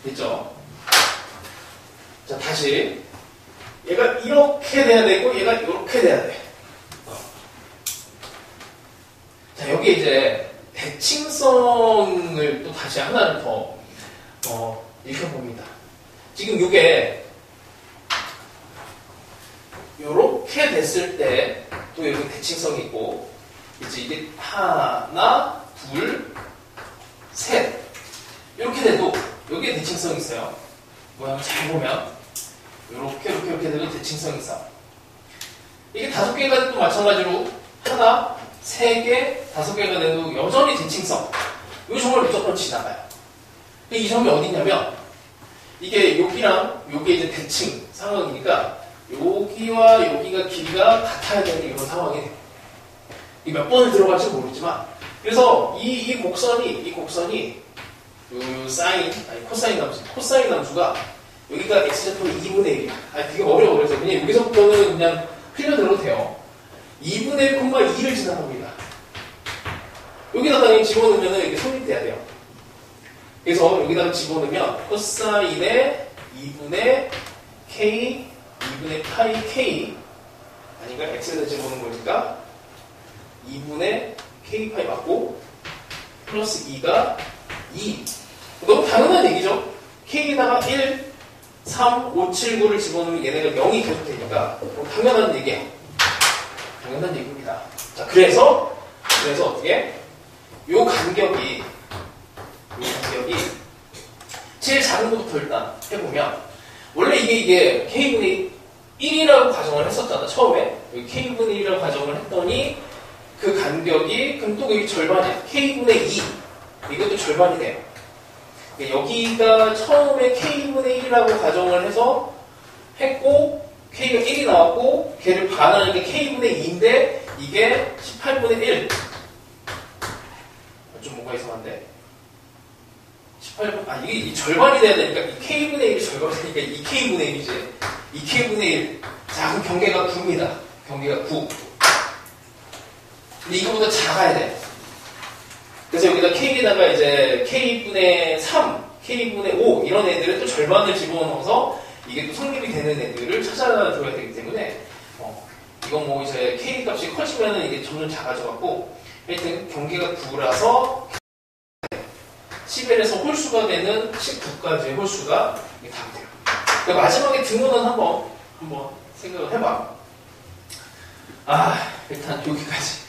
됐죠? 자, 다시 얘가 이렇게 돼야 되고 얘가 이렇게 돼야 돼. 자, 여기 이제 대칭성을 또 다시 하나를 더 읽혀봅니다. 지금 이게 이렇게 됐을 때 또 여기 대칭성이 있고 이제 이게 하나, 둘, 셋 이렇게 돼도 여기에 대칭성이 있어요. 모양 잘 보면 이렇게 되면 대칭성이 있어. 이게 5개가 또 마찬가지로 하나, 3개, 5개가 돼도 여전히 대칭성. 이거 정말 무조건 지나가요. 이 점이 어디냐면 이게 여기랑 여기 이제 대칭 상황이니까 여기와 여기가 길이가 같아야 되는 이런 상황이 돼요. 이 몇 번을 들어갈지 모르지만 그래서 이 곡선이 코사인 함수가 여기가 x좌표 2분의 1이야. 되게 어려워. 그래서 그냥 여기서부터는 그냥 흘려들어도 돼요. 2분의 1,2를 지나갑니다. 여기다가 그냥 집어넣으면 이렇게 성립돼야 돼요. 그래서 여기다가 집어넣으면 코사인의 2분의 k, 2분의 파이 k 아닌가? x에다 집어넣은 거니까 2분의 k 파이 맞고 플러스 2가 2. 너무 당연한 얘기죠? K에다가 1, 3, 5, 7, 9를 집어넣으면 얘네가 0이 계속 되니까 당연한 얘기예요. 당연한 얘기입니다. 자, 그래서 어떻게? 요 간격이 제일 작은 것부터 일단 해보면 원래 이게 K분의 1이라고 가정을 했었잖아. 처음에 여기 K분의 1이라고 가정을 했더니 그 간격이 그럼 또 여기 절반이야. K분의 2 이것도 절반이 돼요. 여기가 처음에 K분의 1이라고 가정을 해서 했고 K가 1이 나왔고 걔를 반하는 게 K분의 2인데 이게 18분의 1 좀 뭔가 이상한데 18분, 이게 절반이 돼야 되니까 이 K분의 1이 절반이 되니까 이 K분의 1이지. 이 K분의 1. 자, 그럼 경계가 9입니다. 경계가 9. 근데 이거보다 작아야 돼. 그래서 여기다 K에다가 이제 K분의 3, K분의 5 이런 애들을 또 절반을 집어넣어서 이게 또 성립이 되는 애들을 찾아줘야 되기 때문에 이건 뭐 이제 K 값이 커지면은 이게 점점 작아져갖고 하여튼 경계가 9라서 11에서 홀수가 되는 19까지의 홀수가 답이 돼요. 그러니까 마지막에 등호는 한번 생각을 해봐. 일단 여기까지.